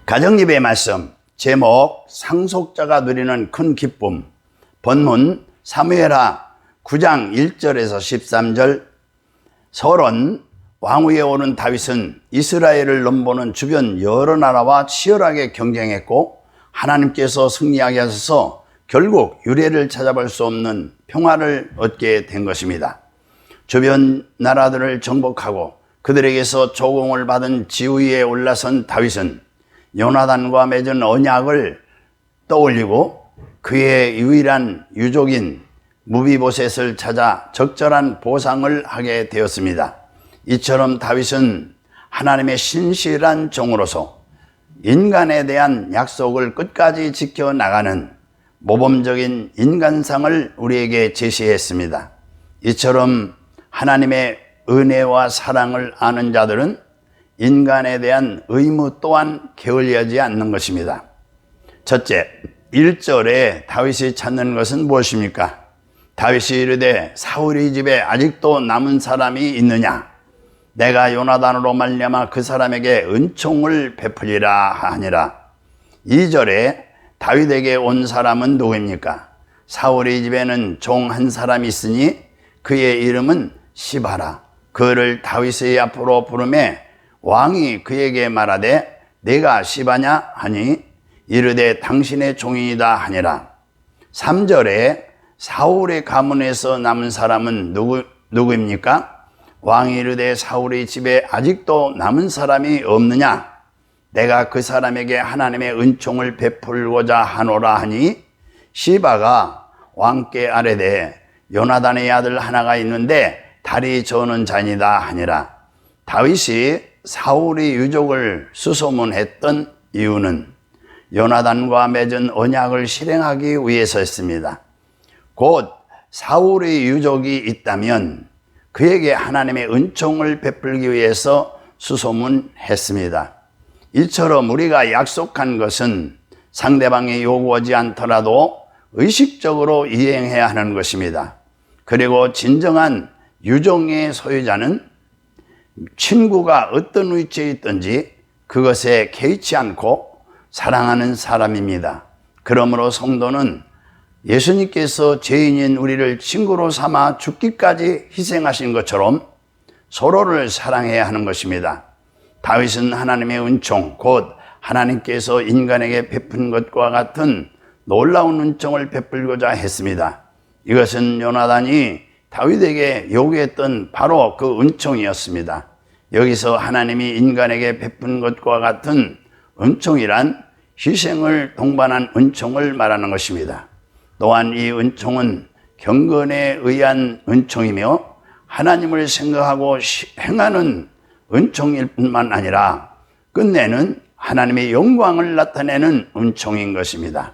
가정예배 말씀 제목 상속자가 누리는 큰 기쁨. 본문 사무엘하 9장 1절에서 13절. 설은 왕위에 오른 다윗은 이스라엘을 넘보는 주변 여러 나라와 치열하게 경쟁했고 하나님께서 승리하게 하셔서 결국 유례를 찾아볼 수 없는 평화를 얻게 된 것입니다. 주변 나라들을 정복하고 그들에게서 조공을 받은 지위에 올라선 다윗은 요나단과 맺은 언약을 떠올리고 그의 유일한 유족인 무비보셋을 찾아 적절한 보상을 하게 되었습니다. 이처럼 다윗은 하나님의 신실한 종으로서 인간에 대한 약속을 끝까지 지켜나가는 모범적인 인간상을 우리에게 제시했습니다. 이처럼 하나님의 은혜와 사랑을 아는 자들은 인간에 대한 의무 또한 게을리하지 않는 것입니다. 첫째, 1절에 다윗이 찾는 것은 무엇입니까? 다윗이 이르되 사울의 집에 아직도 남은 사람이 있느냐? 내가 요나단으로 말미암아 그 사람에게 은총을 베풀리라 하니라. 2절에 다윗에게 온 사람은 누구입니까? 사울의 집에는 종 한 사람이 있으니 그의 이름은 시바라. 그를 다윗의 앞으로 부르매 왕이 그에게 말하되 내가 시바냐 하니 이르되 당신의 종이다 하니라. 3절에 사울의 가문에서 남은 사람은 누구입니까? 왕이 이르되 사울의 집에 아직도 남은 사람이 없느냐? 내가 그 사람에게 하나님의 은총을 베풀고자 하노라 하니 시바가 왕께 아뢰되 요나단의 아들 하나가 있는데 다리 저는 자니다 하니라. 다윗이 사울의 유족을 수소문했던 이유는 요나단과 맺은 언약을 실행하기 위해서였습니다. 곧 사울의 유족이 있다면 그에게 하나님의 은총을 베풀기 위해서 수소문했습니다. 이처럼 우리가 약속한 것은 상대방이 요구하지 않더라도 의식적으로 이행해야 하는 것입니다. 그리고 진정한 유종의 소유자는 친구가 어떤 위치에 있든지 그것에 개의치 않고 사랑하는 사람입니다. 그러므로 성도는 예수님께서 죄인인 우리를 친구로 삼아 죽기까지 희생하신 것처럼 서로를 사랑해야 하는 것입니다. 다윗은 하나님의 은총, 곧 하나님께서 인간에게 베푼 것과 같은 놀라운 은총을 베풀고자 했습니다. 이것은 요나단이 다윗에게 요구했던 바로 그 은총이었습니다. 여기서 하나님이 인간에게 베푼 것과 같은 은총이란 희생을 동반한 은총을 말하는 것입니다. 또한 이 은총은 경건에 의한 은총이며 하나님을 생각하고 행하는 은총일 뿐만 아니라 끝내는 하나님의 영광을 나타내는 은총인 것입니다.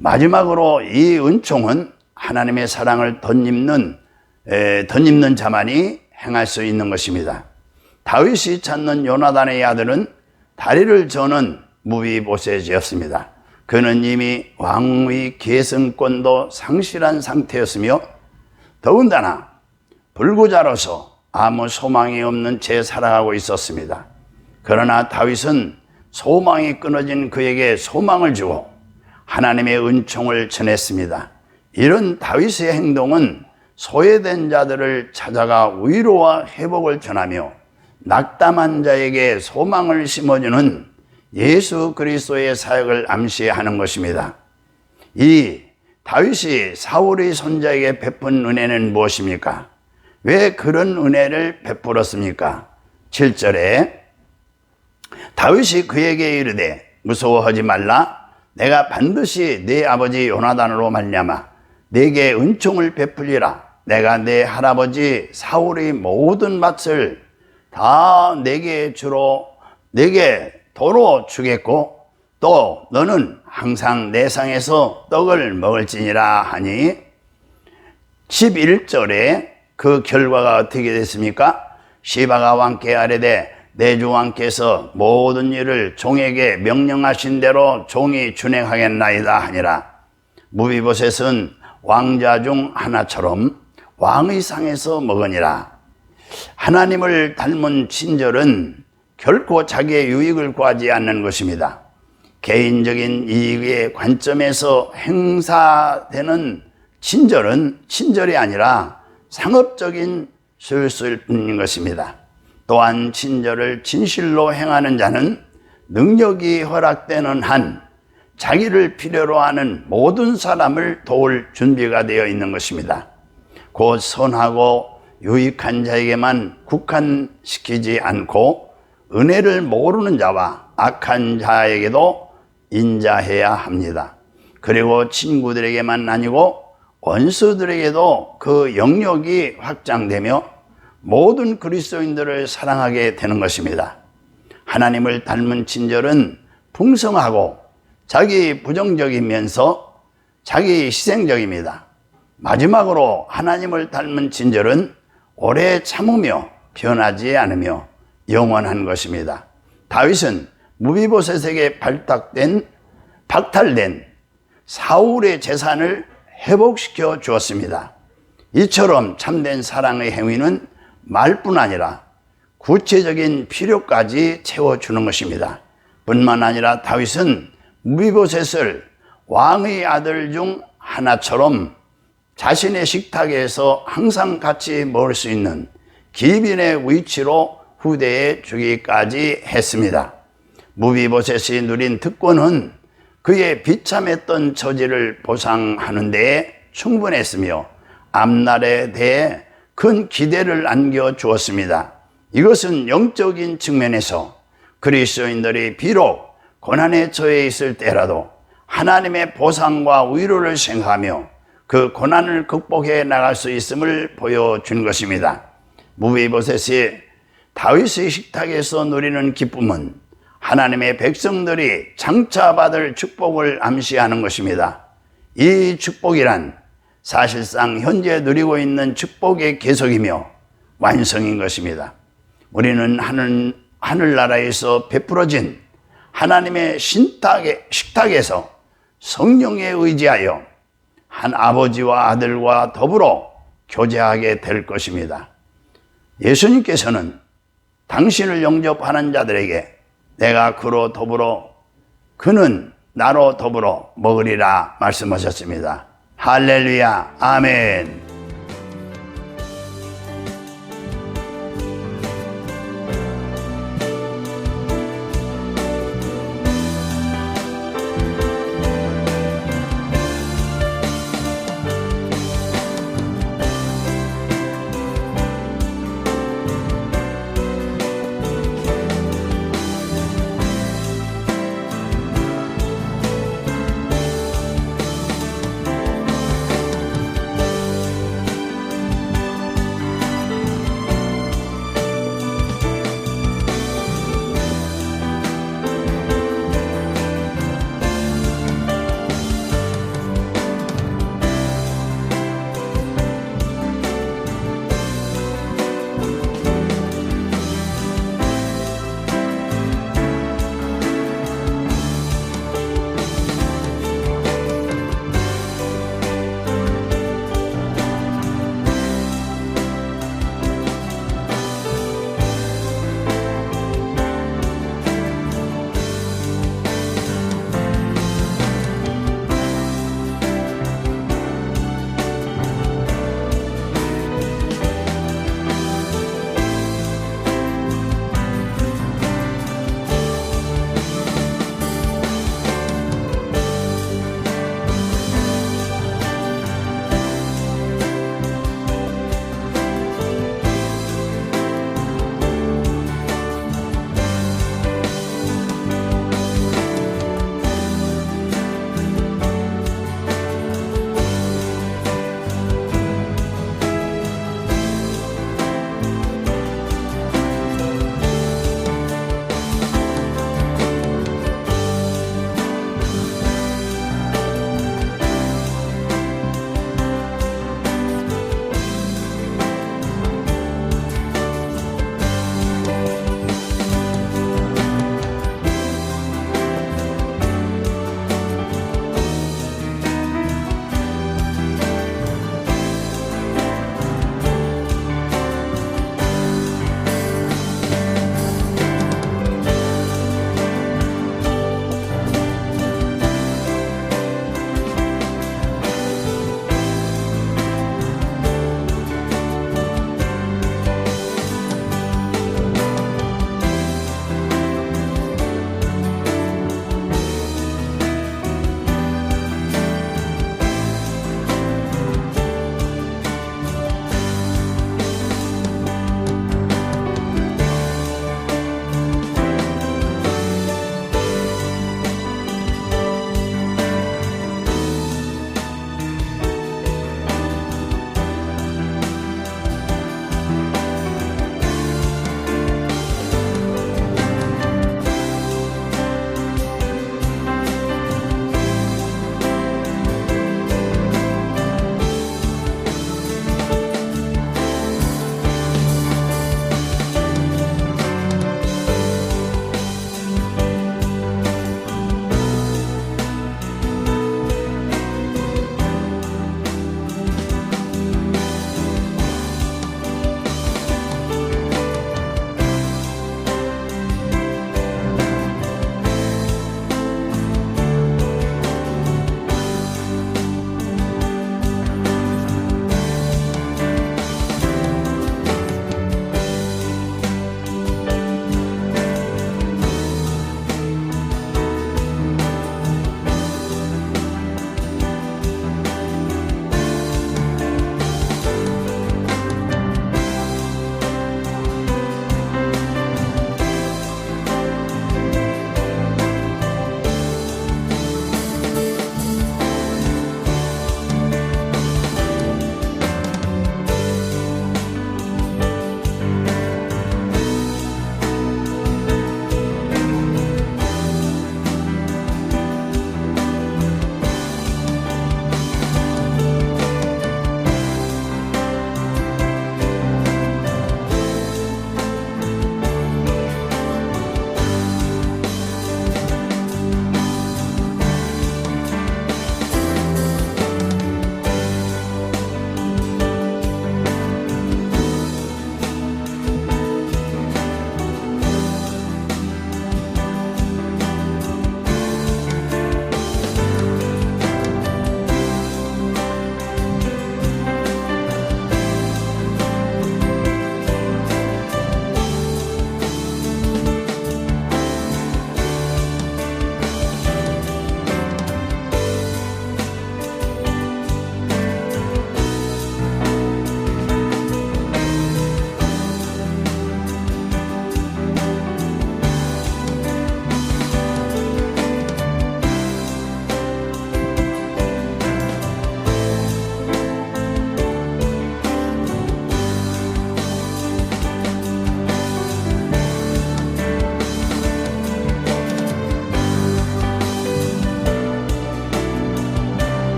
마지막으로 이 은총은 하나님의 사랑을 덧입는 자만이 행할 수 있는 것입니다. 다윗이 찾는 요나단의 아들은 다리를 저는 무비보셋이었습니다. 그는 이미 왕위 계승권도 상실한 상태였으며 더군다나 불구자로서 아무 소망이 없는 채 살아가고 있었습니다. 그러나 다윗은 소망이 끊어진 그에게 소망을 주고 하나님의 은총을 전했습니다. 이런 다윗의 행동은 소외된 자들을 찾아가 위로와 회복을 전하며 낙담한 자에게 소망을 심어주는 예수 그리스도의 사역을 암시하는 것입니다. 이 다윗이 사울의 손자에게 베푼 은혜는 무엇입니까? 왜 그런 은혜를 베풀었습니까? 7절에 다윗이 그에게 이르되 무서워하지 말라. 내가 반드시 네 아버지 요나단으로 말미암아 네게 은총을 베풀리라. 내가 네 할아버지 사울의 모든 밭을 다 내게 도로 주겠고 또 너는 항상 내 상에서 떡을 먹을지니라 하니 11절에 그 결과가 어떻게 됐습니까? 시바가 왕께 아뢰되 내 주 왕께서 모든 일을 종에게 명령하신 대로 종이 준행하겠나이다 하니라. 무비보셋은 왕자 중 하나처럼 왕의 상에서 먹으니라. 하나님을 닮은 친절은 결코 자기의 유익을 구하지 않는 것입니다. 개인적인 이익의 관점에서 행사되는 친절은 친절이 아니라 상업적인 술수일 뿐인 것입니다. 또한 친절을 진실로 행하는 자는 능력이 허락되는 한 자기를 필요로 하는 모든 사람을 도울 준비가 되어 있는 것입니다. 곧 선하고 유익한 자에게만 국한시키지 않고 은혜를 모르는 자와 악한 자에게도 인자해야 합니다. 그리고 친구들에게만 아니고 원수들에게도 그 영역이 확장되며 모든 그리스도인들을 사랑하게 되는 것입니다. 하나님을 닮은 친절은 풍성하고 자기 부정적이면서 자기 희생적입니다. 마지막으로 하나님을 닮은 친절은 오래 참으며 변하지 않으며 영원한 것입니다. 다윗은 무비보셋에게 박탈된 사울의 재산을 회복시켜 주었습니다. 이처럼 참된 사랑의 행위는 말뿐 아니라 구체적인 필요까지 채워주는 것입니다. 뿐만 아니라 다윗은 무비보셋을 왕의 아들 중 하나처럼 자신의 식탁에서 항상 같이 먹을 수 있는 기빈의 위치로 후대에 주기까지 했습니다. 무비보셋이 누린 특권은 그의 비참했던 처지를 보상하는 데에 충분했으며 앞날에 대해 큰 기대를 안겨주었습니다. 이것은 영적인 측면에서 그리스도인들이 비록 고난에 처해 있을 때라도 하나님의 보상과 위로를 생각하며 그 고난을 극복해 나갈 수 있음을 보여준 것입니다. 무비보셋이 다윗의 식탁에서 누리는 기쁨은 하나님의 백성들이 장차 받을 축복을 암시하는 것입니다. 이 축복이란 사실상 현재 누리고 있는 축복의 계속이며 완성인 것입니다. 우리는 하늘나라에서 베풀어진 하나님의 식탁에서 성령에 의지하여 한 아버지와 아들과 더불어 교제하게 될 것입니다. 예수님께서는 당신을 영접하는 자들에게 내가 그는 나로 더불어 먹으리라 말씀하셨습니다. 할렐루야, 아멘.